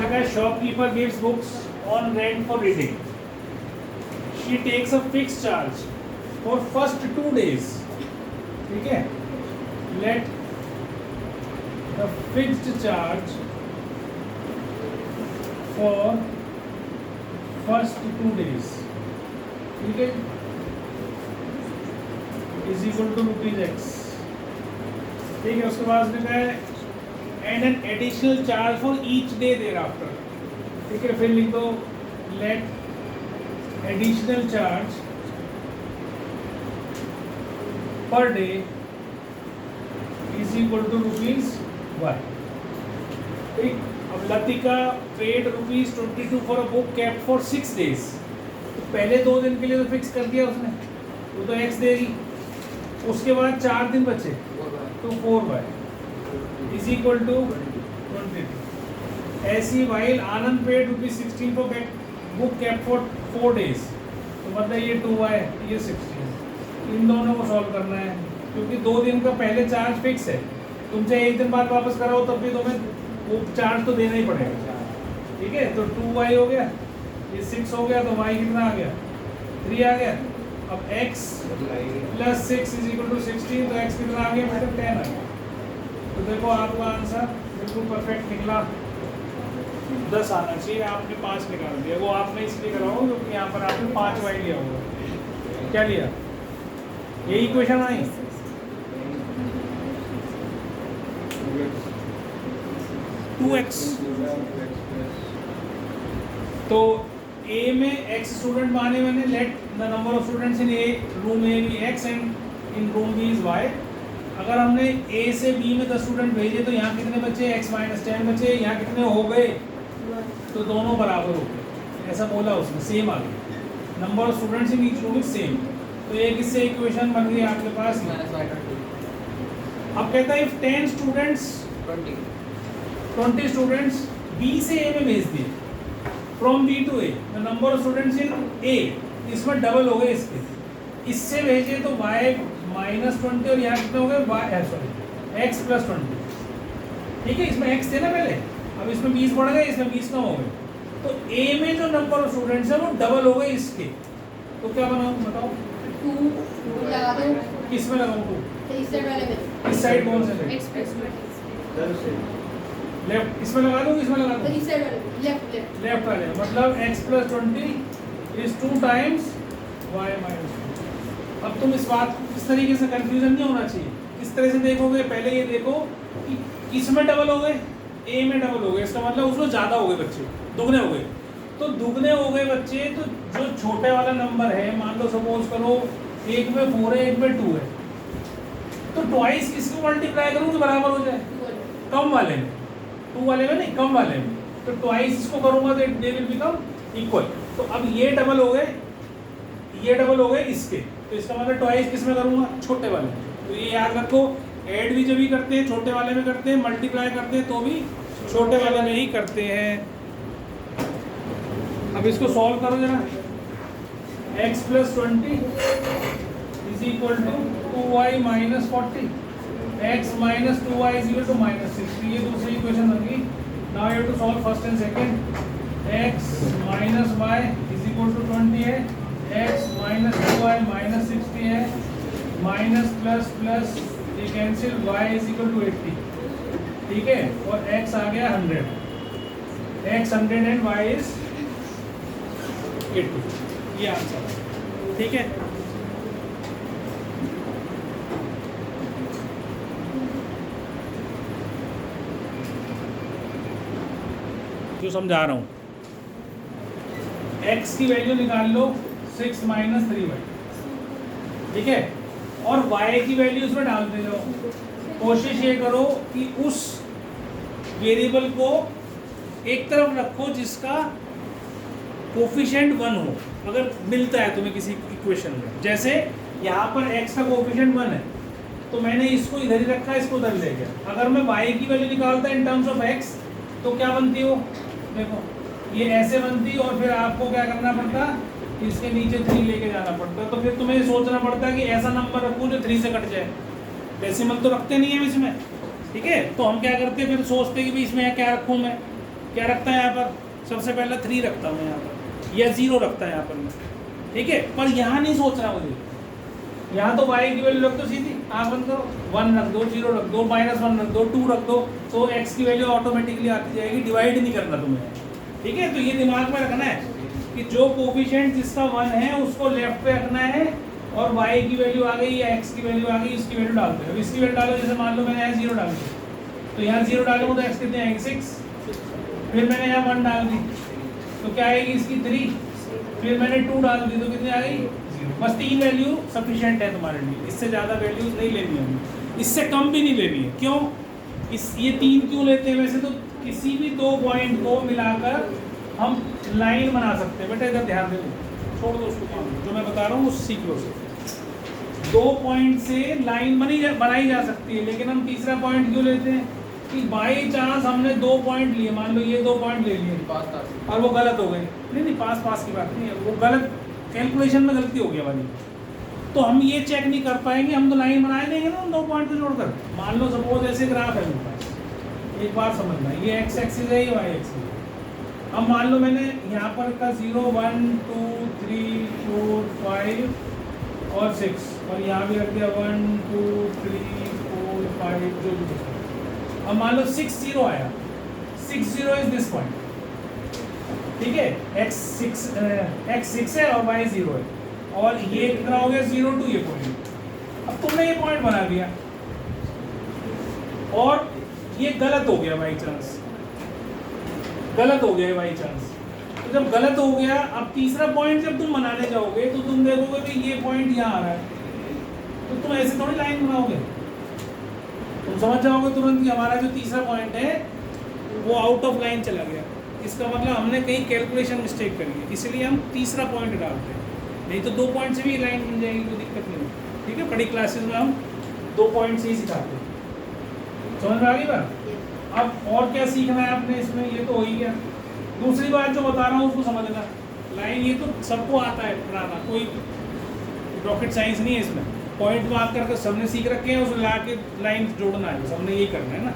लिखा है shopkeeper gives books on rent for reading. She takes a fix charge for first 2 days. ठीक है, let the fixed charge for first 2 days, ठीक है, is equal to ₹X. ठीक है, उसके बाद लिखा है and an additional charge for each day thereafter. ठीक है, फिर लिख दो let additional charge per day is equal to ₹Y. ठीक, अब Latika paid ₹22 for a book kept for 6 days. तो पहले 2 दिन के लिए तो फिक्स कर दिया उसने, वो तो X देगी. उसके बाद 4 दिन बचे तो 4Y इज इक्वल टू 22. ऐसी while Anand paid ₹16 for book kept for 4 days. तो मतलब ये 2Y ये 16. इन दोनों को सॉल्व करना है क्योंकि 2 दिन का पहले चार्ज फिक्स है. तुम चाहे 1 दिन बाद वापस कराओ तब भी तुम्हें वो चार्ज तो देना ही पड़ेगा. ठीक है, तो 2Y हो गया, ये 6 हो गया, तो Y कितना आ गया 3 आ गया. अब x plus 6 is equal to 16, तो x कितना आ गया मैडम 10 आ गया. तो देखो आपका आंसर बिल्कुल परफेक्ट निकला. 10 आना चाहिए, आपने 5 निकाल दिया. वो आपने इसलिए कराओ क्योंकि यहाँ पर आपने 5Y लिया होगा. क्या लिया, यही क्वेश्चन आई. Two X. तो A में x स्टूडेंट माने मैंने let the number of students in A room A भी x and in room B is y. अगर हमने A से B में 10 स्टूडेंट भेजे तो यहाँ कितने बचे x - 10 बचे. यहाँ कितने हो गए, तो दोनों बराबर हो गए. ऐसा बोला उसने, सेम आ गया. Number of students in each room is same. तो एक इससे इक्वेशन बन गई आपके पास. अब कहता है इफ 10 स्टूडेंट्स 20 स्टूडेंट्स B से A में भेज दिए from B to A, the number of students in A, इसमें डबल हो गए इसके. इससे भेजे तो y -20 और यहाँ कितने हो गए x + 20. ठीक है, इसमें x थे ना पहले, अब इसमें 20 बढ़ गए, इसमें 20 कम हो गए. तो A में जो नंबर ऑफ स्टूडेंट्स है वो डबल हो गए इसके. तो क्या बनाऊँ बताओ, 2 लगा दो. किस में लगाऊँ 2? तो इस साइड वाले में, इस साइड कौन से x + लेफ्ट, इसमें लगा दूँ इसमें लगा तो दूँ इस साइड वाले में, लेफ्ट. लेफ्ट वाले. मतलब x + 20 इज 2 टाइम्स y - 2. अब तुम इस बात इस तरीके से कंफ्यूजन नहीं होना चाहिए. इस तरह से देखोगे, पहले ये देखो कि किसमें डबल हो गए, A में डबल हो गए, इसका मतलब उसमें ज़्यादा हो गए बच्चे, दुगने हो गए. तो दुगने हो गए बच्चे, तो जो छोटे वाला नंबर है, मान लो सपोज करो एक में 4 है एक में 2 है, तो ट्वाइस किसको मल्टीप्लाई करूँ तो बराबर हो जाए. कम वाले में, 2 वाले में नहीं, कम वाले में. तो ट्वाइस इसको करूँगा तो दे विल बिकम इक्वल. तो अब ये डबल हो गए, ये डबल हो गए इसके, तो इसका मतलब ट्वाइस किस में करूँगा, छोटे वाले में. तो ये याद रखो, ऐड भी जब भी करते हैं छोटे वाले में करते हैं, मल्टीप्लाई करते हैं तो भी छोटे वाले में ही करते हैं. अब इसको सॉल्व करो जरा. x + 20 is equal to 2y - 40. x - 2y is equal to -60. ये दूसरी इक्वेशन बन गई. Now you have to solve first and second. x - y is equal to 20 है, x - 2y -60 है, माइनस प्लस प्लस ये cancel, y is equal to 80. ठीक है, और x आ गया 100. x 100 and y is 80. ये आंसर है. ठीक है, जो समझा रहा हूँ, x की वैल्यू निकाल लो 6 - 3y. ठीक है, और y की वैल्यू इसमें डालते जाओ. कोशिश ये करो कि उस वेरिएबल को एक तरफ रखो जिसका कोफिशिएंट 1 हो, अगर मिलता है तुम्हें किसी इक्वेशन में. जैसे यहाँ पर x का कोफिशिएंट 1 है, तो मैंने इसको इधर ही रखा, इसको उधर ले गया. अगर मैं y की वैल्यू निकालता इन टर्म्स ऑफ x तो क्या बनती हो, देखो ये ऐसे बनती, और फिर आपको क्या करना पड़ता, इसके नीचे 3 लेके जाना पड़ता. तो फिर तुम्हें सोचना पड़ता है कि ऐसा नंबर रखूँ जो 3 से कट जाए. डेसिमल तो रखते नहीं है इसमें. ठीक है, तो हम क्या करते हैं, फिर सोचते हैं कि भाई इसमें क्या रखूँ मैं. क्या रखता है यहाँ पर, सबसे पहला 3 रखता हूँ यहाँ पर, या 0 रखता है यहाँ पर मैं, ठीक है। पर यहाँ नहीं सोच रहा मुझे, यहाँ तो y की वैल्यू रख दो सीधी, आँख बंद करो, 1 रख दो, 0 रख दो, -1 रख दो, 2 रख दो, तो x की वैल्यू ऑटोमेटिकली आती जाएगी, डिवाइड नहीं करना तुम्हें, ठीक है। तो ये दिमाग में रखना है कि जो कोफिशिएंट जिसका 1 है उसको लेफ्ट पे रखना है, और y की वैल्यू आ गई या x की वैल्यू आ गई, इसकी वैल्यू डाल दो। अब इसकी वैल्यू डालो, जैसे मान लो मैंने यहाँ 0 डाल दी, तो यहाँ 0 डालूंगा तो x कितने आएंगे 6, फिर मैंने यहाँ 1 डाल दी तो क्या आएगी इसकी 3, फिर मैंने 2 डाल दी तो कितनी आ गई 0। बस 3 वैल्यू सफिशिएंट है तुम्हारे लिए, इससे ज़्यादा वैल्यूज नहीं लेनी है, इससे कम भी नहीं लेनी है। क्यों, ये 3 क्यों लेते हैं, वैसे तो किसी भी 2 पॉइंट को मिलाकर हम लाइन बना सकते हैं। बेटा इधर ध्यान दे, छोड़ दो उसको, काम जो मैं बता रहा हूँ वो सीख लो। 2 पॉइंट से लाइन बनाई जा सकती है, लेकिन हम तीसरा पॉइंट क्यों लेते हैं कि बाई चांस हमने 2 पॉइंट लिए, मान लो ये 2 पॉइंट ले लिए और वो गलत हो गए, नहीं पास की बात नहीं है, वो गलत कैलकुलेशन में गलती हो गई हमारी, तो हम ये चेक नहीं कर पाएंगे, हम तो लाइन बना देंगे ना उन 2 पॉइंट को जोड़कर। मान लो सपोज ऐसे ग्राफ है मेरे पास, एक बार समझना, ये एक्स एक्सिस है, ये वाई एक्सिस है। अब मान लो मैंने यहाँ पर का 0 1 2 3 4 5 और 6, और यहाँ भी रख दिया 1 2 3 4 5 जो भी। अब मान लो 6 0 आया, 6 0 इज दिस पॉइंट, ठीक है, x 6 है और y 0 है, और ये कितना हो गया 0 2 ये पॉइंट। अब तुमने ये पॉइंट बना दिया और ये गलत हो गया बाई चांस, गलत हो गया बाई चांस। तो जब गलत हो गया, अब तीसरा पॉइंट जब तुम बनाने जाओगे तो तुम देखोगे कि ये पॉइंट यहाँ आ रहा है, तो तुम ऐसे थोड़ी लाइन बनाओगे, तुम समझ जाओगे तुरंत कि हमारा जो तीसरा पॉइंट है वो आउट ऑफ लाइन चला गया, इसका मतलब हमने कहीं कैलकुलेशन मिस्टेक करी है, इसलिए हम तीसरा पॉइंट डालते हैं, नहीं तो 2 पॉइंट से भी लाइन बन जाएगी, कोई दिक्कत नहीं, ठीक है। बड़ी क्लासेस में हम 2 पॉइंट से ही सिखाते हैं, समझ में आ गई बात। अब और क्या सीखना है आपने इसमें, ये तो हो ही गया। दूसरी बात जो बता रहा हूँ उसको समझना, लाइन ये तो सबको आता है बनाना, कोई रॉकेट साइंस नहीं है इसमें, पॉइंट मार्क करके सबने सीख रखे हैं, उसमें ला के लाइन जोड़ना है, सबने यही करना है ना।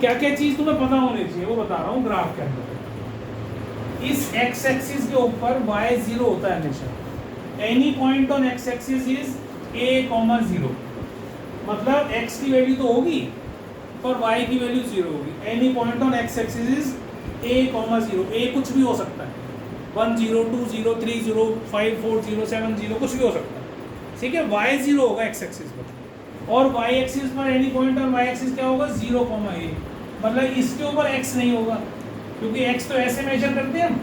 क्या क्या चीज़ तुम्हें पता होनी चाहिए वो बता रहा हूँ ग्राफ के अंदर। इस एक्स एक्सिस के ऊपर y 0 होता है हमेशा, any point on x axis is a, 0, मतलब x की वैल्यू तो होगी पर y की वैल्यू 0 होगी। Any point on x axis is a, 0, a कुछ भी हो सकता है, 1 0 2 0 3 0 5 4 0 7 0 कुछ भी हो सकता है, ठीक है। y 0 होगा एक्स एक्सिस पर, और y एक्सिस पर any point on y axis क्या होगा 0, a, मतलब इसके ऊपर x नहीं होगा, क्योंकि x तो ऐसे मेजर करते हैं हम,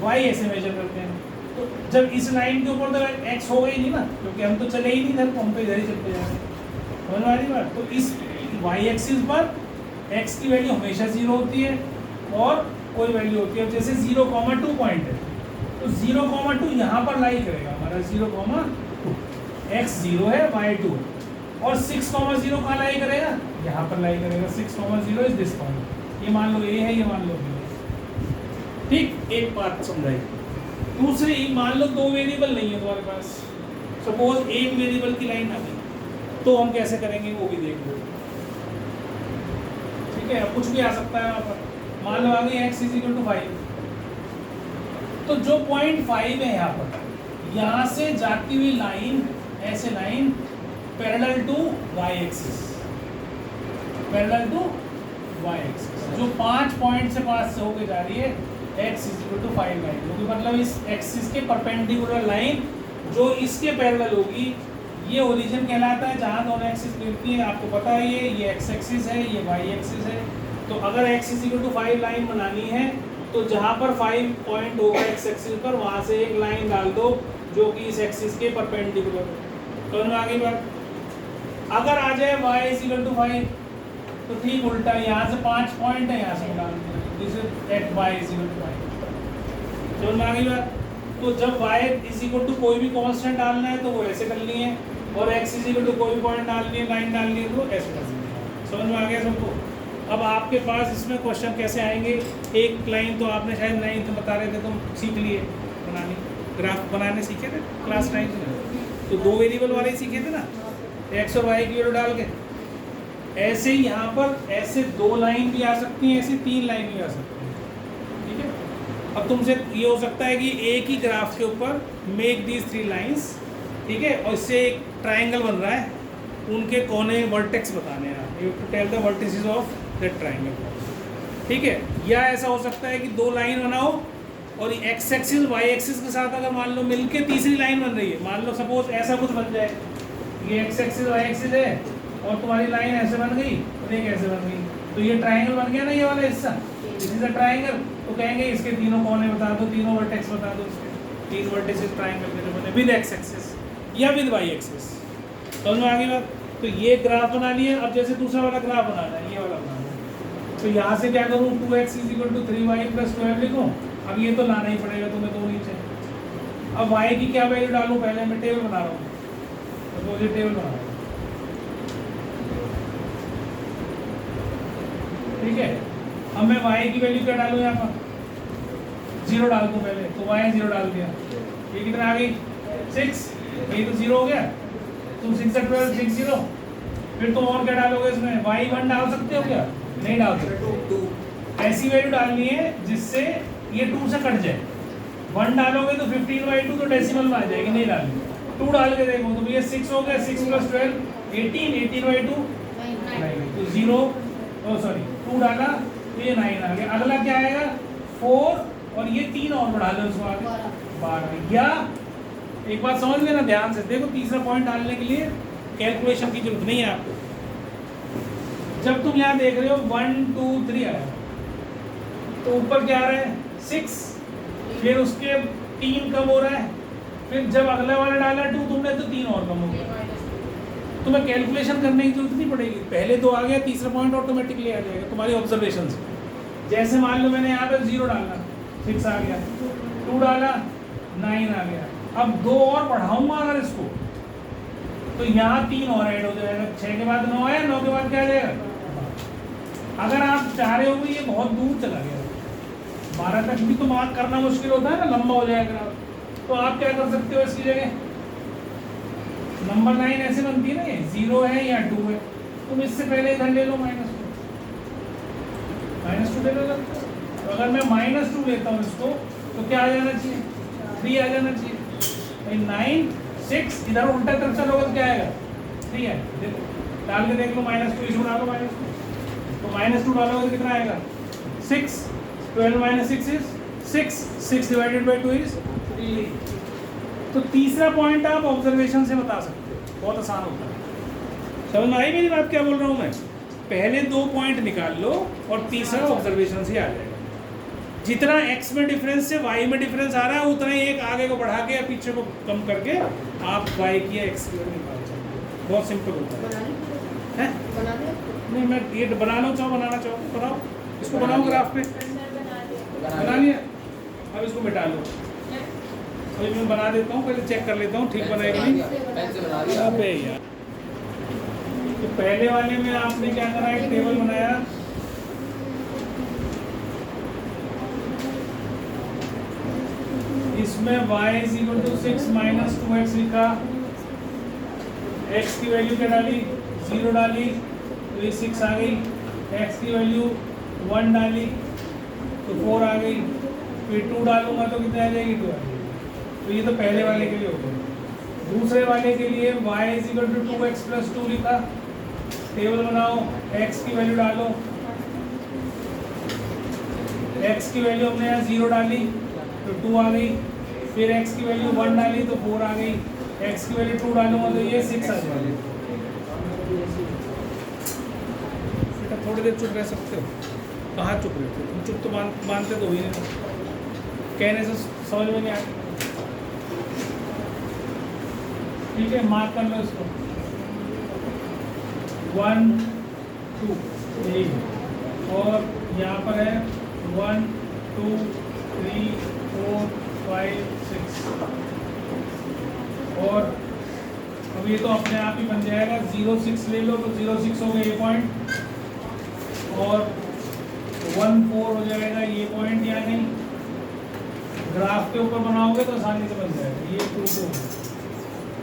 y ऐसे मेजर करते हैं, तो जब इस लाइन के ऊपर तो x होगा ही नहीं ना, क्योंकि हम तो चले ही नहीं इधर, हम तो इधर ही चलते जा रहे हैं, समझ वाली बात। तो इस y एक्सिस पर x की वैल्यू हमेशा 0 होती है और कोई वैल्यू होती है, जैसे 0, 2 पॉइंट है, तो 0, 2 यहाँ पर लाई करेगा हमारा 0, 2, x 0 है y 2, और 6, 0 कहाँ लाई करेगा, यहाँ पर लाई करेगा, 6, 0 इज दिस पॉइंट, ये मान लो a है, ये मान लो b है, ठीक। एक बात समझाई। दूसरी, मान लो 2 वेरिएबल नहीं है तुम्हारे पास, सपोज 1 वेरिएबल की लाइन आ गई, तो हम कैसे करेंगे वो भी देख लो, ठीक है। कुछ भी आ सकता है वहाँ पर, मान लो आ गई x = 5, तो जो पॉइंट 5 है यहाँ पर, यहाँ से जाती हुई लाइन, ऐसे line parallel to y axis, parallel to y axis, जो 5 पॉइंट से पास से होके जा रही है x = 5 लाइन, क्योंकि मतलब इस एक्सिस के परपेंडिकुलर लाइन जो इसके पैरेलल होगी, ये ओरिजिन कहलाता है जहाँ दोनों एक्सिस मिलती है। आपको पता है ये x एक्सिस है, ये y एक्सिस है, तो अगर x = 5 लाइन बनानी है तो जहाँ पर 5 पॉइंट होगा x एक्सिस पर, वहाँ से एक लाइन डाल दो जो कि इस एक्सिस के परपेंडिकुलर हो, तो आगे बात। अगर आ जाए y = 5, तो ठीक उल्टा, यहाँ से 5 पॉइंट है, यहाँ से डाल दिया, दिस इज एट y = 5, समझ में आ गई बात। तो जब y = कोई भी कांस्टेंट डालना है तो वो ऐसे कर लिए, और x = कोई भी पॉइंट डालनी है, लाइन डालनी है तो ऐसे कर लिए, समझ में आ गया सबको। अब आपके पास इसमें क्वेश्चन कैसे आएंगे, एक लाइन तो आपने शायद 9th में बता रहे थे, तुम सीख लिए बनानी, ग्राफ बनाने सीखे थे क्लास 9th में, तो 2 वेरिएबल वाले ही सीखे थे ना, x और y की वैल्यू डाल के। ऐसे ही यहाँ पर ऐसे 2 लाइन भी आ सकती हैं, ऐसे 3 लाइन भी आ सकती हैं, अब तुमसे ये हो सकता है कि एक ही ग्राफ के ऊपर मेक दीज 3 लाइंस, ठीक है, और इससे एक ट्राइंगल बन रहा है, उनके कोने वर्टेक्स बताने हैं, you to tell the vertices of that triangle, ठीक है। या ऐसा हो सकता है कि 2 लाइन बनाओ और एक्स एक्सिस वाई एक्सिस के साथ अगर मान लो मिलके तीसरी लाइन बन रही है, मान लो सपोज ऐसा कुछ बन जाए, ये एक्स एक्सिस वाई एक्सिस है और तुम्हारी लाइन ऐसे बन गई और एक ऐसे बन गई, तो ये ट्राइंगल बन गया ना, ये वाला हिस्सा, दिस इज अ ट्राइंगल। तो कहेंगे इसके तीनों कोने बता दो, तीनों वर्टेक्स बता दो, इसके 3 वर्टिसेस ट्राइंगल के जो बने विद एक्स एक्सिस या विद वाई एक्सिस। समझ में आ गई बात? तो ये ग्राफ बना लिया। अब जैसे दूसरा वाला ग्राफ बनाना है, ये वाला बनाना है, तो यहाँ से क्या करूँ, 2x = 3y + 12 लिखूँ। अब ये तो लाना ही पड़ेगा तुम्हें, 2 नीचे। अब y की क्या वैल्यू डालूँ, पहले मैं टेबल बना रहा हूँ, तो टेबल बना रहा हूँ, ठीक है। अब मैं y की वैल्यू क्या डालूँ, यहाँ पर 0 डाल दूँ पहले, तो y 0 डाल दिया, ये कितना आ गई 6, ये तो 0 हो गया, तुम 6 से 12 6 0, फिर तुम और क्या डालोगे इसमें, y 1 डाल सकते हो क्या, नहीं डाल सकते, ऐसी वैल्यू डालनी है जिससे ये 2 से कट जाए। 1 डालोगे तो 15/2 तो डेसिमल में आ जाएगी, नहीं डालनी, 2 डाल के देखो तो ये 6 हो गया, 6 + 12 18, 18/2 तो 0, ओ सॉरी 2 डाला तो ये 9 आ गया। अगला क्या आएगा 4 और ये 3 और बढ़ा लो उसको आगे 12। या एक बात समझ लेना ध्यान से, देखो तीसरा पॉइंट डालने के लिए कैलकुलेशन की जरूरत नहीं है आपको। जब तुम यहाँ देख रहे हो 1 2 3 आया, तो ऊपर क्या आ रहा है 6, फिर उसके 3 कम हो रहा है, फिर जब अगला वाला डाला 2 तुमने तो 3 और कम हो गया। तुम्हें कैलकुलेशन करने की जरूरत नहीं पड़ेगी, पहले 2 आ गया, तीसरा पॉइंट ऑटोमेटिकली आ जाएगा तुम्हारी ऑब्जर्वेशन से। जैसे मान लो मैंने यहाँ पे 0 डाला, 6 आ गया, 2 डाला 9 आ गया। अब 2 और बढ़ाऊंगा अगर इसको, तो यहाँ 3 और ऐड हो जाएगा, 6 के बाद 9 आया, 9 के बाद क्या आ जाएगा। अगर आप चाह रहे हो कि ये बहुत दूर चला गया, 12 तक भी तो मार्क करना मुश्किल होता है ना, लंबा हो जाएगा, तो आप क्या कर सकते हो इसकी जगह, नंबर 9 ऐसे बनती है ना, ये 0 है या 2 है, तुम इससे पहले इधर ले लो -2 ले लो। तो अगर मैं -2 लेता हूँ इसको, तो क्या आ जाना चाहिए 3 आ जाना चाहिए। 9 6 इधर उल्टा तरफ चलोगे तो क्या आएगा 3 है, डाल के देख लो, -2 इसको डालो, -2 तो -2 डालोगे तो कितना आएगा 6, 12 - 6 is 6, 6 / 2 is 3। तो तीसरा पॉइंट आप ऑब्जर्वेशन से बता सकते हो, बहुत आसान होता है। समझ में आई मेरी बात, क्या बोल रहा हूँ मैं? पहले 2 पॉइंट निकाल लो और तीसरा ऑब्जर्वेशन से आ जाएगा। जितना x में डिफरेंस से y में डिफरेंस आ रहा है, उतना ही एक आगे को बढ़ा के या पीछे को कम करके आप y की या x की वैल्यू निकाल सकते हो। बहुत सिंपल होता है। नहीं, मैं ये बनाना चाहो बनाओ, इसको बनाओ ग्राफ पे, बना लिया। अब इसको मिटा लो, अभी मैं बना देता हूँ, पहले चेक कर लेता हूँ ठीक बनाएगा नहीं। अबे यार, तो पहले वाले में आपने क्या करा, एक टेबल बनाया, इसमें y = 6 - 2x लिखा, x की वैल्यू क्या डाली 0 डाली, तो ये 6 आ गई, x की वैल्यू 1 डाली तो 4 आ गई, फिर 2 डालूंगा तो कितने आ जाएगी 2 आ जाएगी। तो ये तो पहले वाले के लिए हो गया। दूसरे वाले के लिए y = 2x + 2 लिखा, टेबल बनाओ, x की वैल्यू डालो, x की वैल्यू हमने यहाँ 0 डाली तो 2 आ गई, फिर x की वैल्यू 1 डाली तो 4 आ गई, x की वैल्यू 2 डालूंगा तो ये 6 आ जाएगी। बेटा थोड़ी देर चुप रह सकते हो, कहाँ चुप रहते हो तुम, चुप तो मानते तो ही नहीं, कहने से समझ में नहीं आती। ठीक है, मार्क कर लो इसको, 1 2 3, और यहाँ पर है 1 2 3 4 5 6, और अब ये तो अपने आप ही बन जाएगा। 0 6 ले लो तो 0 6 हो गया ये पॉइंट, और 1 4 हो जाएगा ये पॉइंट, या नहीं ग्राफ के ऊपर बनाओगे तो आसानी से बन जाएगा, ये 2 2।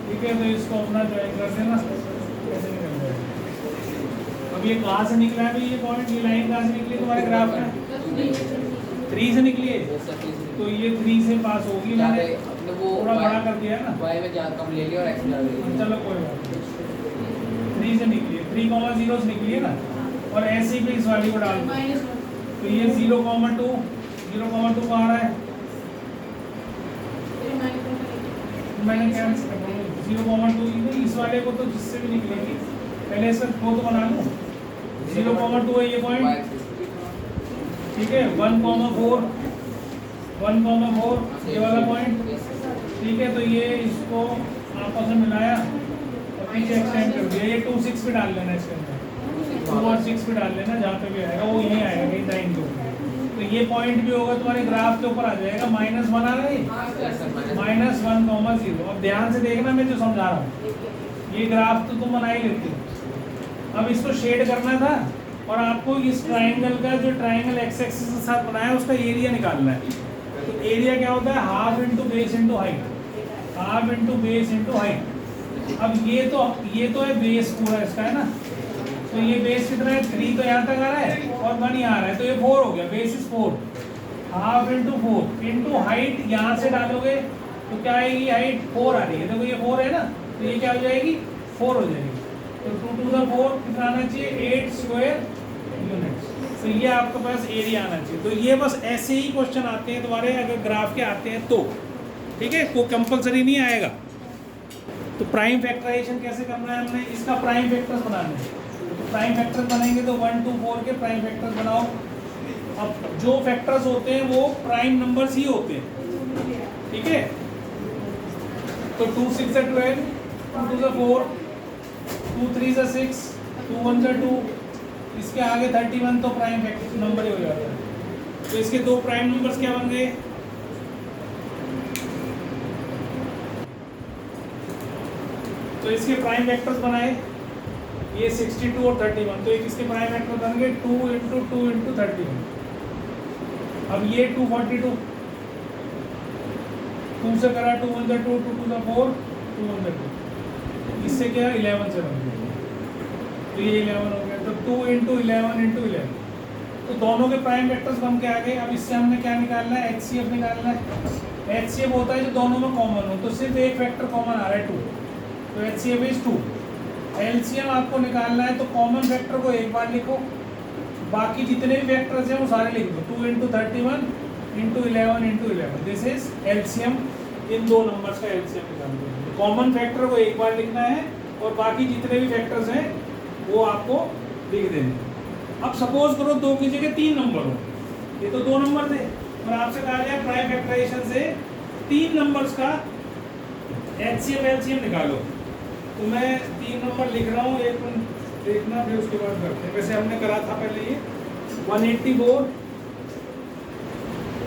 ठीक है, तो इसको अपना ज्वाइन कर देना, कैसे निकल जाएगा। अब ये कहाँ से निकला है भाई, ये पॉइंट, ये लाइन कहाँ से निकली तुम्हारे ग्राफ में, 3 से निकली है, तो ये 3 से पास होगी, मैंने अपने वो थोड़ा बड़ा कर दिया है ना। y में जहाँ कम ले लिया और x में ज़्यादा ले लिया। चलो कोई बात नहीं, 3 से निकली है, 3,0 से निकली है ना, और ऐसे ही पे इस वाली को डाल दो, माइनस तो ये 0,2 0,2 आ रहा है, मैंने कैंसिल कर दिया 0,2, इस वाले को तो जिससे भी निकलेगी, पहले इसका वो तो बना लूँ, 0,2 है ये पॉइंट, ठीक है, 1,4 ये वाला पॉइंट, ठीक है, तो ये इसको आपस में मिलाया और पीछे एक्सटेंड कर दिया, ये 2, 6 पे डाल लेना, इसके अंदर 2 और 6 पे डाल लेना, जहाँ पे भी आएगा वो यहीं आएगा कहीं टाइम के ऊपर, तो ये पॉइंट भी होगा तुम्हारे ग्राफ के ऊपर आ जाएगा, -1 आ रहा है, -1,0। अब ध्यान से देखना मैं जो समझा रहा हूँ, ये ग्राफ तो तुम बना ही लेती हो, अब इसको शेड करना था और आपको इस ट्राइंगल का जो ट्राइंगल एक्स एक्सिस के साथ बनाया उसका एरिया निकालना है, तो एरिया क्या होता है, half into base into height, half into base into height. अब ये तो है बेस पूरा इसका, है ना, तो ये बेस कितना है, 3 तो यहाँ तक आ रहा है और 1 यहाँ आ रहा है, तो ये 4 हो गया, base is 4, half into 4 into height, यहाँ से डालोगे तो क्या आएगी, हाइट 4 आ रही है, देखो ये 4 है ना, तो ये क्या हो जाएगी, 4 हो जाएगी, तो 2 to the 4 कितना आना चाहिए, 8 स्क्वायर यूनिट्स, तो ये आपके पास एरिया आना चाहिए। तो ये बस ऐसे ही क्वेश्चन आते हैं तुम्हारे, अगर ग्राफ के आते हैं तो, ठीक है, कोई कंपलसरी नहीं आएगा। तो प्राइम फैक्टराइजेशन कैसे करना है, हमने इसका प्राइम फैक्टर्स बनाने हैं, तो प्राइम फैक्टर्स बनेंगे तो 1 to 4 के प्राइम फैक्टर्स बनाओ। अब जो फैक्टर्स होते हैं वो प्राइम नंबर्स ही होते हैं, ठीक है, तो 2 6 12, 2 2 4, 2 3 6, 2 1 2, इसके आगे 31 तो प्राइम नंबर ही हो जाता है, तो इसके दो प्राइम नंबर्स क्या बन गए, तो इसके प्राइम वेक्टर्स बनाए, ये 62 और 31, तो एक इसके प्राइम वेक्टर बन गए 2 × 2 × 31। अब ये 242, 2 से करा 2 1 2, 2 2 4, 2 1 2, इससे क्या 11 से बन गया, तो ये 11 हो गया, तो 2 × 11 × 11, तो दोनों के प्राइम वेक्टर्स बन के आ गए। अब इससे हमने क्या निकालना है, HCF निकालना है। HCF होता है जो दोनों में कॉमन हो, तो सिर्फ एक वेक्टर कॉमन आ रहा है 2, तो HCF इज 2। LCM आपको निकालना है तो कॉमन वेक्टर को एक बार लिखो, बाकी जितने भी वेक्टर्स हैं वो सारे लिख दो, 2 × 31 × 11 × 11, दिस इज LCM। इन दो नंबर्स का LCM निकाल दो, कॉमन फैक्टर को एक बार लिखना है और बाकी जितने भी फैक्टर्स हैं वो आपको लिख देने। अब सपोज करो 2 की जगह 3 नंबर हो, ये तो 2 नंबर थे और आपसे कहा गया प्राइम फैक्टराइजेशन से 3 नंबर्स का HCF LCM निकालो, तो मैं 3 नंबर लिख रहा हूँ, एक मिनट देखना फिर उसके बाद करते हैं। वैसे हमने करा था पहले ये 184,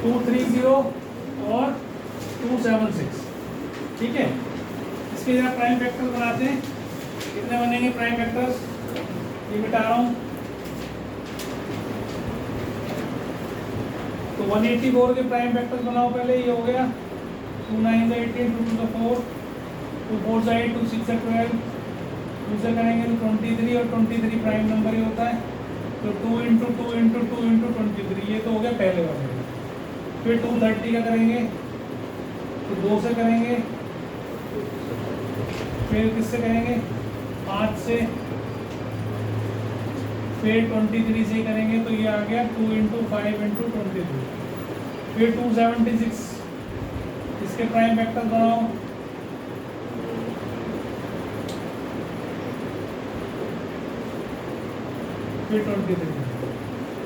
230 और 276, ठीक है। इसके जरा प्राइम फैक्टर्स बनाते हैं, कितने बनेंगे प्राइम फैक्टर्स, ये मिटा रहा हूँ। तो 184 के प्राइम फैक्टर्स बनाओ पहले, ये हो गया 2 9 18, 2 2 4, 2 4 8, 2 6 12, 2 से करेंगे तो 23 और 23 प्राइम नंबर ही होता है, तो 2 × 2 × 2 × 23, ये तो हो गया पहले वाले। फिर 230 का करेंगे तो 2 से करेंगे, फिर किससे करेंगे 5 से, फिर 23 से करेंगे तो ये आ गया 2 × 5 × 23, फिर 276, इसके प्राइम फैक्टर बनाओ, फिर 23,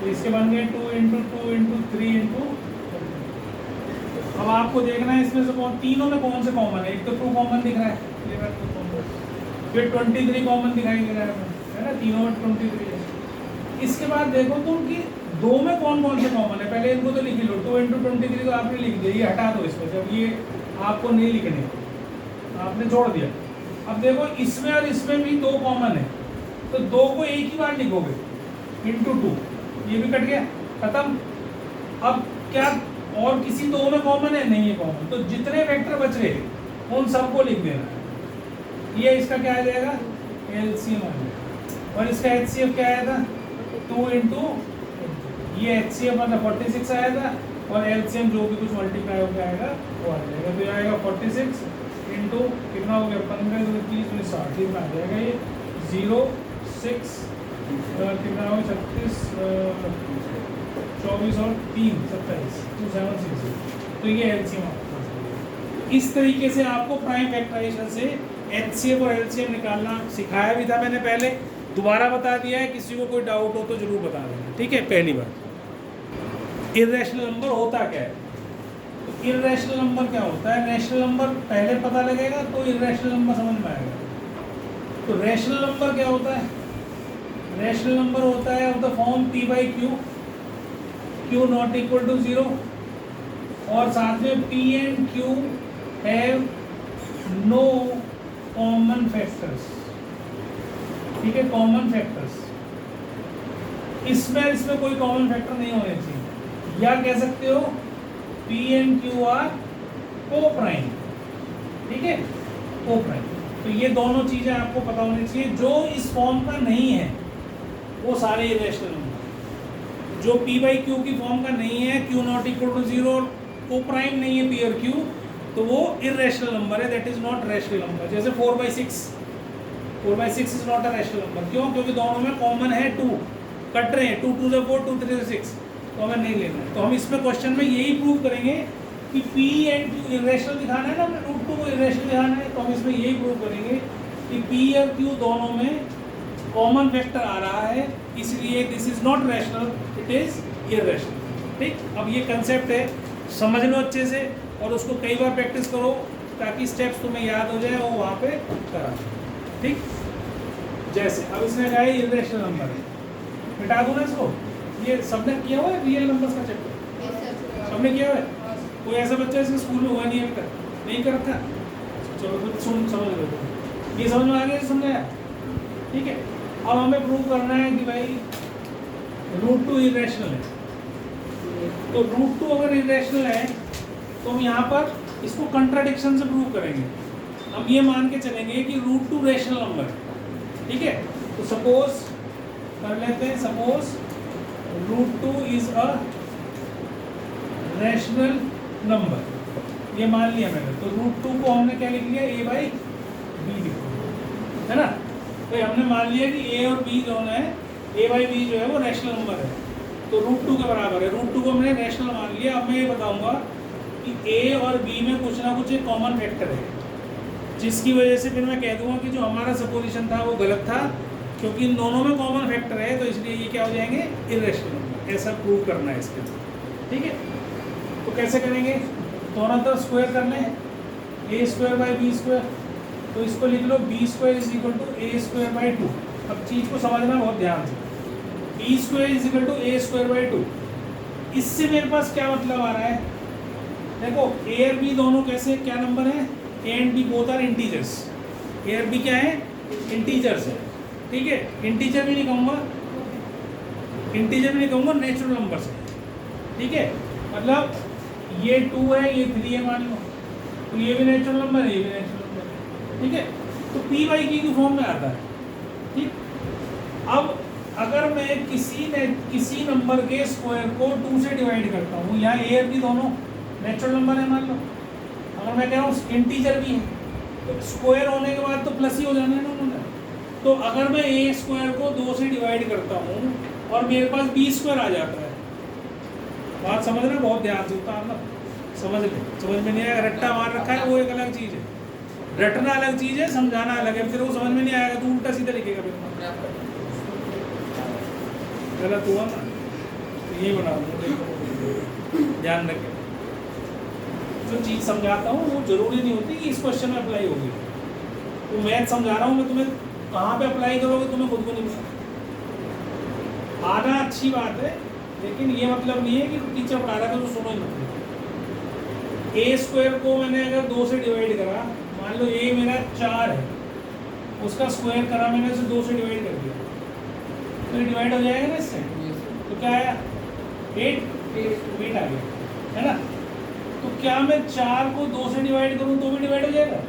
तो इसके बन गए 2 × 2 × 3 × अब आपको देखना है इसमें से कौन, तीनों में कौन से कॉमन है, एक तो 2 कॉमन दिख रहा है, ये बात 2 कॉमन, फिर 23 कॉमन दिखाई दे रहा है ना, तीनों में 23 है। इसके बाद देखो तुम कि 2 में कौन कौन से कॉमन है, पहले इनको तो लिख लो, 2 × 23 तो आपने लिख दिया, ये हटा दो इसमें से, अब ये आपको नहीं लिखने, आपने छोड़ दिया। अब देखो इसमें और इसमें भी 2 कॉमन है, तो 2 को एक ही बार लिखोगे × 2, ये भी कट गया, खत्म। अब क्या और किसी 2 में कॉमन है, नहीं है कॉमन, तो जितने वेक्टर बच गए उन सबको लिख देना। ये इसका क्या आ जाएगा, LCM आ जाएगा, और इसका HCF क्या आया था 2 × ये HCF मतलब 46 आया था और LCM जो भी कुछ मल्टीप्लाई होकर आएगा वो आ जाएगा। तो ये आएगा 46 इंटू कितना हो गया 15 तो 30 तो 60 इतना आ जाएगा ये 0 6 कितना हो 36 24 और 3 27 2760 तो ये LCM। इस तरीके से आपको प्राइम फैक्टराइजेशन से HCF और LCM निकालना सिखाया भी था मैंने पहले, दोबारा बता दिया है। किसी को कोई डाउट हो तो जरूर बता देना, ठीक है। पहली बार इर्रेशनल नंबर होता क्या है, तो इर्रेशनल नंबर क्या होता है, रैशनल नंबर पहले पता लगेगा तो इर्रेशनल नंबर समझ में आएगा। तो रैशनल नंबर क्या होता है, रैशनल नंबर होता है of the form P/Q, Q not equal to 0 और साथ में P and Q have no common factors, ठीक है, कॉमन फैक्टर्स। इसमें कोई कॉमन फैक्टर नहीं होने चाहिए, या कह सकते हो P एंड Q आर को प्राइम, ठीक है, को प्राइम। तो ये दोनों चीजें आपको पता होनी चाहिए। जो इस फॉर्म का नहीं है वो सारे इर्रेशनल नंबर, जो P/Q की फॉर्म का नहीं है, Q नॉट इक्वल टू 0 और को प्राइम नहीं है P और Q, तो वो इर्रेशनल नंबर है, that is not rational number. जैसे 4/6 is not a rational number. क्यों? क्योंकि दोनों में कॉमन है 2, कट रहे हैं, 2 2 से 4 2 3 से 6, तो हमें नहीं लेना है। तो हम इसमें क्वेश्चन में यही प्रूव करेंगे कि P एंड Q इर्रेशनल दिखाना है ना, हमें √2 को इर्रेशनल दिखाना है, तो हम इसमें यही प्रूव करेंगे कि P और Q दोनों में कॉमन फैक्टर आ रहा है, इसलिए this is not rational, it is irrational. ठीक, अब ये कंसेप्ट है, समझ लो अच्छे से और उसको कई बार प्रैक्टिस करो ताकि स्टेप्स तुम्हें याद हो जाए और वहाँ पे करा। ठीक, जैसे अब इसने कहा है इर्रेशनल नंबर है, मिटा दो ना इसको। ये सबने किया हुआ है रियल नंबर्स का चैप्टर, सबने किया हुआ है? कोई ऐसा बच्चा इसके स्कूल में हुआ नहीं है अभी तक, नहीं कर रखा? चलो फिर सुन समझ लो, ये समझ में आ गया, समझ आया? ठीक है, अब हमें प्रूव करना है कि भाई √2 इर्रेशनल है। तो √2 अगर इर्रेशनल है तो हम यहाँ पर इसको कंट्राडिक्शन से प्रूव करेंगे। हम ये मान के चलेंगे कि √2 रैशनल नंबर है, ठीक है। तो सपोज कर लेते हैं, suppose √2 is a rational number, ये मान लिया मैंने। तो √2 को हमने क्या लिख लिया, A/B लिख लिया, है ना। तो हमने मान लिया कि A और B दोनों है, A/B जो है वो रैशनल नंबर है, तो √2 के बराबर है। √2 को हमने रैशनल मान लिया। अब मैं ये बताऊंगा कि A और B में कुछ ना कुछ एक कॉमन फैक्टर है, जिसकी वजह से फिर मैं कह दूंगा कि जो हमारा सपोजिशन था वो गलत था, क्योंकि इन दोनों में कॉमन फैक्टर है, तो इसलिए ये क्या हो जाएंगे, इर्रेशनल नंबर। ऐसा प्रूव करना है इसके, ठीक है। तो कैसे करेंगे, दोनों तरफ स्क्वायर कर लें, A²/B², तो इसको लिख लो B² = A²/2। अब चीज़ को समझना बहुत ध्यान से, B² = A²/2। इससे मेरे पास क्या मतलब आ रहा है, देखो A और B दोनों कैसे, क्या नंबर है, A and B both are integers. A और B क्या है, इंटीजर्स है, ठीक है। इंटीजर भी नहीं कहूँगा, नेचुरल नंबर्स है, ठीक है। मतलब ये 2 है, ये 3 है मान लो, तो ये भी नेचुरल नंबर है, ये भी नेचुरल नंबर है, ठीक है। तो P/Q की फॉर्म में आता है, ठीक। अब अगर मैं किसी नंबर के स्क्वायर को 2 से डिवाइड करता हूँ, यहाँ A और B दोनों नेचुरल नंबर है मान लो, अगर मैं कह रहा हूँ इंटीजर भी है, तो स्क्वायर होने के बाद तो प्लस ही हो जाना है ना उन्होंने। तो अगर मैं A² को 2 से डिवाइड करता हूँ और मेरे पास B² आ जाता है, बात समझना बहुत ध्यान से, उतारना समझ ले, समझ में नहीं आया, रट्टा मार रखा है वो एक अलग चीज़ है, रटना अलग चीज़ है, समझाना अलग है। फिर वो समझ में नहीं आएगा तो उल्टा सीधा लिखेगा, फिर गलत हुआ ना, तो ये बना दो, ध्यान रखें। जो चीज़ समझाता हूँ वो जरूरी नहीं होती कि इस क्वेश्चन में अप्लाई होगी। तो मैथ समझा रहा हूँ मैं, तुम्हें कहाँ पे अप्लाई करोगे तुम्हें खुद को नहीं पता। आना अच्छी बात है, लेकिन ये मतलब नहीं है कि टीचर पढ़ा रहा था तो सुनो ही मतलब। A² को मैंने अगर 2 से डिवाइड करा, मान लो A मेरा 4 है, उसका स्क्वायर करा मैंने, उसे 2 से डिवाइड कर दिया, तो डिवाइड हो जाएगा ना इससे। तो क्या आया, 8 आ गया, है ना। तो क्या मैं 4 को 2 से डिवाइड करूँ तो भी डिवाइड हो जाएगा,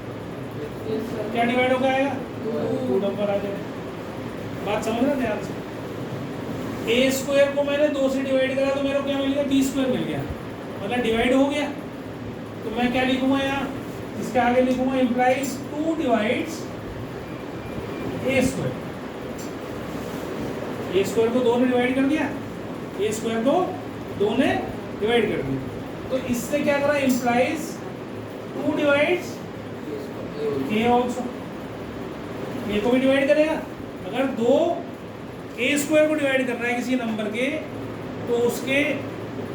क्या डिवाइड होगा, आएगा 2 नंबर आ जाएगा। बात समझ रहे ध्यान से। A² को मैंने 2 से डिवाइड करा बी स्क्वायर मिल गया, मतलब डिवाइड हो गया। तो मैं क्या लिखूंगा यहाँ, इसके आगे लिखूंगा इम्प्लाइज 2 डिवाइड्स ए स्क्वायर। ए स्क्वायर को 2 ने डिवाइड कर दिया, ए स्क्वायर को 2 ने डिवाइड कर दिया। तो इससे क्या करा, इम्प्लाइज 2 डिवाइड्स ए ऑल्सो, ए को भी डिवाइड करेगा। अगर 2 ए स्क्वायर को डिवाइड कर रहा है किसी नंबर के, तो उसके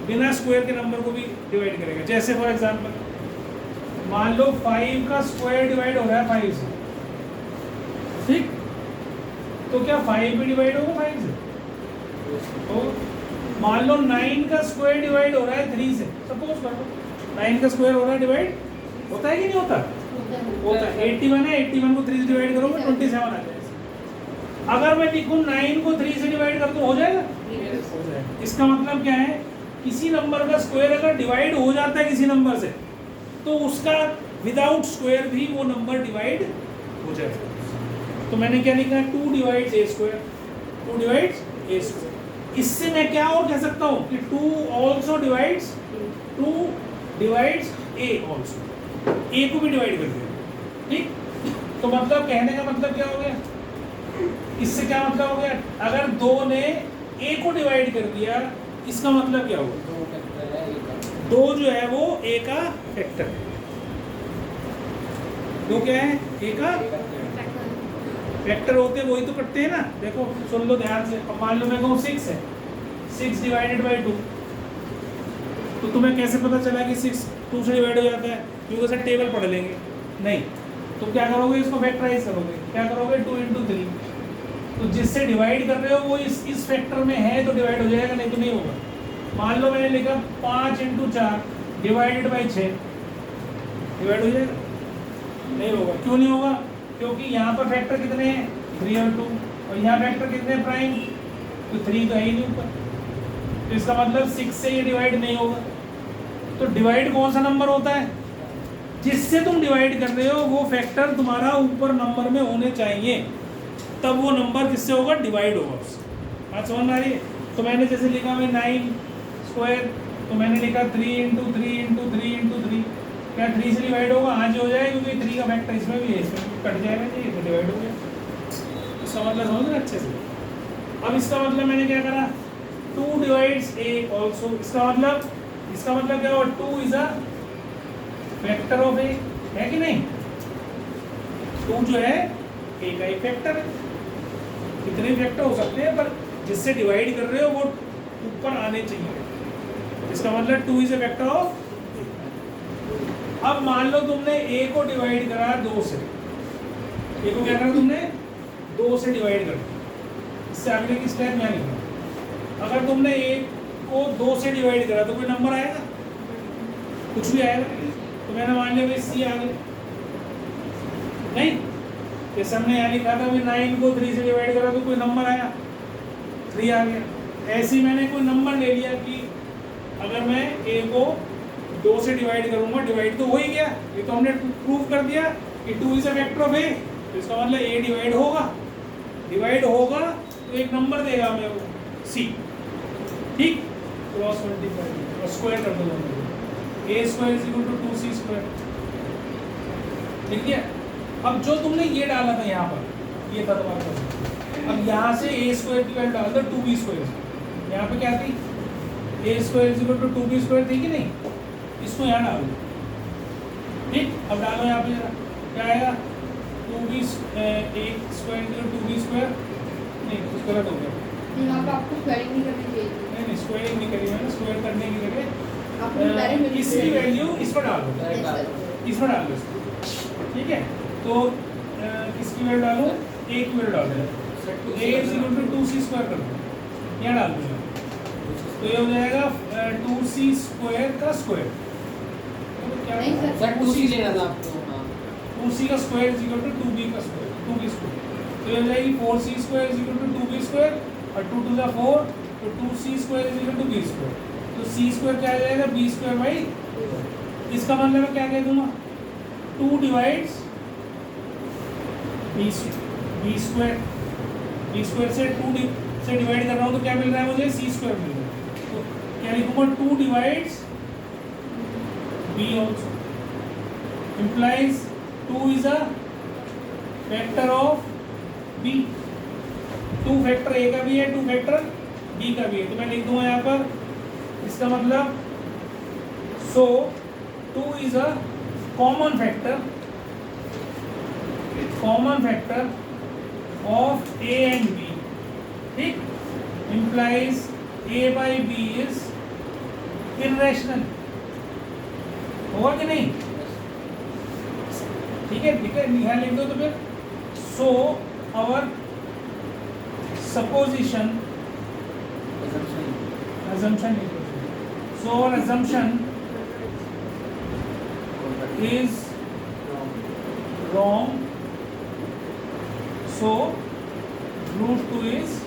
बिना स्क्वायर के नंबर को भी डिवाइड करेगा। जैसे फॉर एग्जांपल मान लो 5 का स्क्वायर डिवाइड हो रहा है 5 से, ठीक, तो क्या 5 भी डिवाइड होगा 5 से? तो मान लो 9 का स्क्वायर डिवाइड हो रहा है 3 से, सपोज कर लो 9 का स्क्वायर हो रहा है, डिवाइड होता है कि नहीं होता? होता है। 81 है, 81 को 3 से डिवाइड करोगे 27 आ जाएगा। अगर मैं लिखूं 9 को 3 से डिवाइड कर दूं, हो जाएगा? हो जाएगा। इसका मतलब क्या है, किसी नंबर का स्क्वायर अगर डिवाइड हो जाता है किसी नंबर से, तो उसका विदाउट स्क्वायर भी वो नंबर डिवाइड हो जाएगा। तो मैंने क्या लिखा है, 2 डिवाइड्स ए स्क्वायर, 2 डिवाइड्स ए स्क्वायर। इससे मैं क्या और कह सकता हूँ कि 2 ऑल्सो डिवाइड्स, 2 डिवाइड्स ए ऑल्सो, ए को भी डिवाइड कर दिया, ठीक। तो मतलब कहने का मतलब क्या हो गया, इससे क्या मतलब हो गया, अगर 2 ने ए को डिवाइड कर दिया, इसका मतलब क्या होगा, 2 जो है वो ए का फैक्टर है। 2 क्या है, ए का फैक्टर होते हैं, वही तो करते हैं ना। देखो सुन लो ध्यान से, अब मान लो मैं कहूँ 6 है, 6 डिवाइडेड बाई 2, तो तुम्हें कैसे पता चला कि 6 2 से डिवाइड हो जाता है? क्योंकि सर टेबल पढ़ लेंगे नहीं, तो क्या करोगे, इसको फैक्टराइज करोगे, क्या करोगे, 2 × 3। तो जिससे डिवाइड कर रहे हो वो इस फैक्टर में है तो डिवाइड हो जाएगा, नहीं तो नहीं होगा। मान लो मैंने लिखा 5 × 4 डिवाइडेड बाई 6, डिवाइड हो जाएगा? नहीं होगा। क्यों नहीं होगा? क्योंकि यहाँ पर फैक्टर कितने हैं, 3 और 2, और यहाँ फैक्टर कितने हैं, प्राइम, तो 3 तो है ही नहीं ऊपर, तो इसका मतलब 6 से ये डिवाइड नहीं होगा। तो डिवाइड कौन सा नंबर होता है, जिससे तुम डिवाइड कर रहे हो वो फैक्टर तुम्हारा ऊपर नंबर में होने चाहिए, तब वो नंबर किससे होगा, डिवाइड होगा उससे। बात समझ में आ रही है? तो मैंने जैसे लिखा मैं 9 स्क्वायर, तो मैंने लिखा 3 × 3 × 3 × 3, क्या 3 से डिवाइड होगा? हाँ जी हो जाएगा, क्योंकि 3 का फैक्टर इसमें भी है, इसमें भी कट जाएगा जी, तो डिवाइड हो गया। इसका मतलब समझ रहे अच्छे से? अब इसका मतलब मैंने क्या करा, 2 डिवाइड्स ए ऑल्सो, इसका मतलब क्या हुआ, 2 इज अ फैक्टर ऑफ ए, है कि नहीं? 2 जो है ए का एक फैक्टर है। कितने फैक्टर हो सकते हैं, पर जिससे डिवाइड कर रहे हो वो ऊपर आने चाहिए, इसका मतलब 2 इज अ फैक्टर ऑफ। अब मान लो तुमने ए को डिवाइड करा 2 से, ए को क्या करा तुमने, 2 से डिवाइड कर दिया। इससे अगले की स्टेप में लिखा, अगर तुमने ए को 2 से डिवाइड करा तो कोई नंबर आएगा, कुछ भी आएगा। तो मैंने मान लिया भाई सी आ गया, नहीं, जैसे हमने यहाँ लिखा था 9 को 3 से डिवाइड करा तो कोई नंबर आया, 3 आ गया। ऐसे ही मैंने कोई नंबर ले लिया कि अगर मैं ए को 2 से डिवाइड करूंगा, डिवाइड तो हो ही गया, ये तो हमने प्रूव कर दिया कि 2 इज अ फैक्टर ऑफ ए, तो इसका मतलब ए डिवाइड होगा, डिवाइड होगा तो एक नंबर देगा हमें वो सी, ठीक। क्रॉस मल्टीप्लाई और स्क्वायर कर दो, A square is equal to 2c square, ठीक है। अब जो तुमने ये डाला था यहाँ पर, ये था तुम्हारे पास, अब यहाँ से ए स्क्वायर की वैल्यू डाल दो 2b स्क्वायर, यहाँ पे क्या थी, A square is equal to 2b square थी कि नहीं, इसको यहाँ डाल दो, ठीक। अब डालो यहाँ पे जरा, क्या आएगा, 2b square is equal to 2b square, नहीं कुछ गलत हो गया, यहाँ पे आपको स्क्वायरिंग नहीं करनी चाहिए, नहीं स्क्वायरिंग नहीं करी मैंने, स्क्वायर करने की जगह आपको डायरेक्ट इसकी वैल्यू इस पर डाल दो, इस पर डाल दो, ठीक है। तो किसकी वैल्यू डालो, ए की वैल्यू डाल दो, A is equal to 2c square कर दो, यहाँ डाल दो, तो ये हो जाएगा 2c स्क्वायर का स्क्वायर, नहीं सर, सर 2c लेना था आपको, 2c का square is equal to 2b का स्क्वायर, 2b स्क्वायर, तो ये हो जाएगी 4c square is equal to 2b square, और 2 2 4, तो 2c square is equal to b square, तो c स्क्वायर क्या आ जाएगा, b स्क्वायर बाई, इसका मतलब मैं क्या कह दूंगा, 2 divides b square, b square से 2 से डिवाइड कर रहा हूँ तो क्या मिल रहा है मुझे, c स्क्वायर मिल रहा है, तो क्या लिखूंगा 2 divides b also implies 2 is a factor of b, 2 factor a का भी है 2 फैक्टर b का भी है, तो मैं लिख दूंगा यहाँ पर इसका मतलब so 2 is a common factor of a and b, ठीक, implies a by b is irrational, होगा कि नहीं? ठीक है यहाँ लिख दो तो फिर so our supposition assumption so our assumption is wrong, so root 2 is